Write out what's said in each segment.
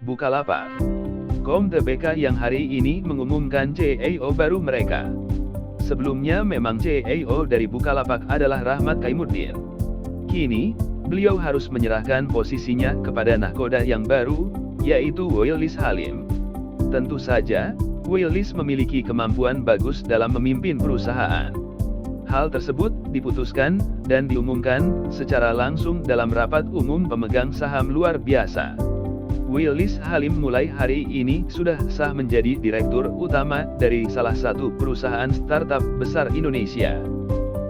Bukalapak. Com.tbk yang hari ini mengumumkan CEO baru mereka. Sebelumnya memang CEO dari Bukalapak adalah Rahmat Kaimuddin. Kini, beliau harus menyerahkan posisinya kepada nahkoda yang baru, yaitu Willis Halim. Tentu saja, Willis memiliki kemampuan bagus dalam memimpin perusahaan. Hal tersebut diputuskan dan diumumkan secara langsung dalam rapat umum pemegang saham luar biasa. Willis Halim mulai hari ini sudah sah menjadi direktur utama dari salah satu perusahaan startup besar Indonesia.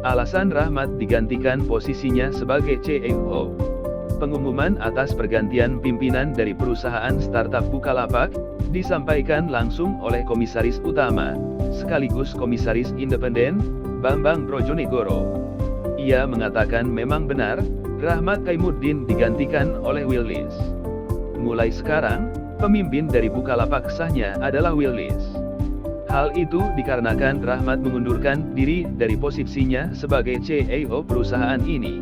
Alasan Rahmat digantikan posisinya sebagai CEO. Pengumuman atas pergantian pimpinan dari perusahaan startup Bukalapak disampaikan langsung oleh Komisaris Utama, sekaligus Komisaris Independen, Bambang Brojonegoro. Ia mengatakan memang benar, Rahmat Kaimuddin digantikan oleh Willis. Mulai sekarang, pemimpin dari Bukalapak sahnya adalah Willis. Hal itu dikarenakan Rahmat mengundurkan diri dari posisinya sebagai CEO perusahaan ini.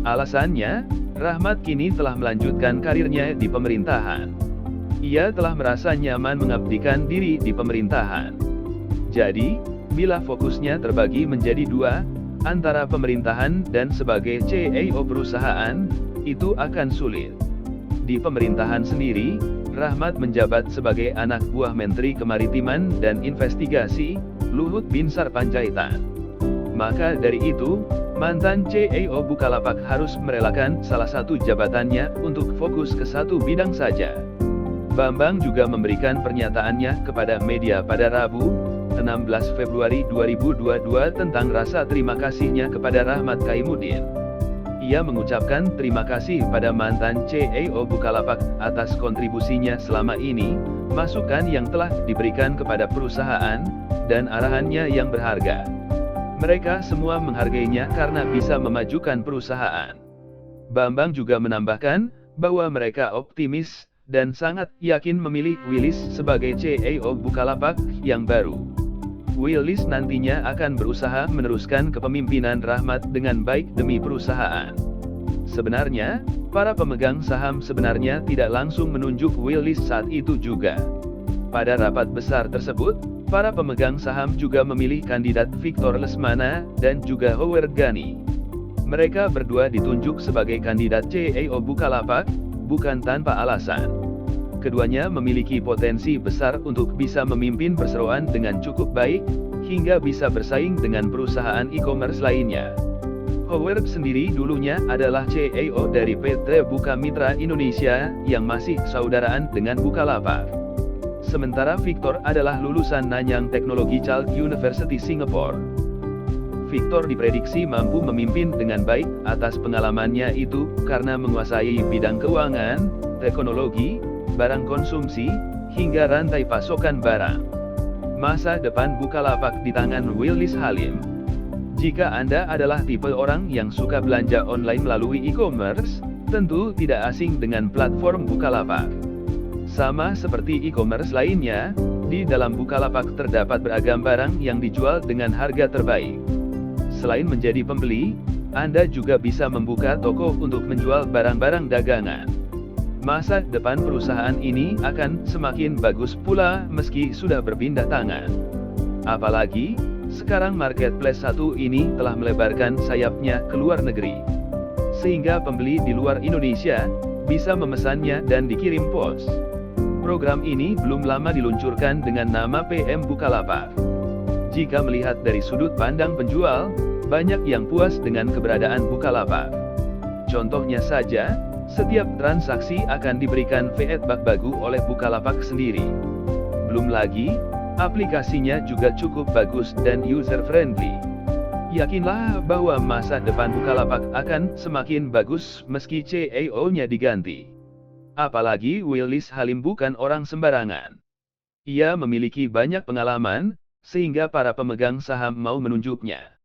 Alasannya, Rahmat kini telah melanjutkan karirnya di pemerintahan. Ia telah merasa nyaman mengabdikan diri di pemerintahan. Jadi, bila fokusnya terbagi menjadi dua, antara pemerintahan dan sebagai CEO perusahaan, itu akan sulit. Di pemerintahan sendiri, Rahmat menjabat sebagai anak buah Menteri Kemaritiman dan Investigasi, Luhut Binsar Panjaitan. Maka dari itu, mantan CEO Bukalapak harus merelakan salah satu jabatannya untuk fokus ke satu bidang saja. Bambang juga memberikan pernyataannya kepada media pada Rabu, 16 Februari 2022 tentang rasa terima kasihnya kepada Rahmat Kaimuddin. Ia mengucapkan terima kasih pada mantan CEO Bukalapak atas kontribusinya selama ini, masukan yang telah diberikan kepada perusahaan, dan arahannya yang berharga. Mereka semua menghargainya karena bisa memajukan perusahaan. Bambang juga menambahkan bahwa mereka optimis dan sangat yakin memilih Willis sebagai CEO Bukalapak yang baru. Willis nantinya akan berusaha meneruskan kepemimpinan Rahmat dengan baik demi perusahaan. Sebenarnya, para pemegang saham sebenarnya tidak langsung menunjuk Willis saat itu juga. Pada rapat besar tersebut, para pemegang saham juga memilih kandidat Victor Lesmana dan juga Howard Ghani. Mereka berdua ditunjuk sebagai kandidat CEO Bukalapak, bukan tanpa alasan. Keduanya memiliki potensi besar untuk bisa memimpin perseroan dengan cukup baik, hingga bisa bersaing dengan perusahaan e-commerce lainnya. Howard sendiri dulunya adalah CEO dari PT Buka Mitra Indonesia, yang masih saudaraan dengan Bukalapak. Sementara Victor adalah lulusan Nanyang Technological University Singapore. Victor diprediksi mampu memimpin dengan baik atas pengalamannya itu, karena menguasai bidang keuangan, teknologi, barang konsumsi, hingga rantai pasokan barang. Masa depan Bukalapak di tangan Willis Halim. Jika Anda adalah tipe orang yang suka belanja online melalui e-commerce, tentu tidak asing dengan platform Bukalapak. Sama seperti e-commerce lainnya, di dalam Bukalapak terdapat beragam barang yang dijual dengan harga terbaik. Selain menjadi pembeli, Anda juga bisa membuka toko untuk menjual barang-barang dagangan. Masa depan perusahaan ini akan semakin bagus pula meski sudah berpindah tangan. Apalagi, sekarang marketplace satu ini telah melebarkan sayapnya ke luar negeri. Sehingga pembeli di luar Indonesia bisa memesannya dan dikirim pos. Program ini belum lama diluncurkan dengan nama PM Bukalapak. Jika melihat dari sudut pandang penjual, banyak yang puas dengan keberadaan Bukalapak. Contohnya saja, setiap transaksi akan diberikan fiat baku oleh Bukalapak sendiri. Belum lagi, aplikasinya juga cukup bagus dan user-friendly. Yakinlah bahwa masa depan Bukalapak akan semakin bagus meski CEO-nya diganti. Apalagi Willis Halim bukan orang sembarangan. Ia memiliki banyak pengalaman, sehingga para pemegang saham mau menunjuknya.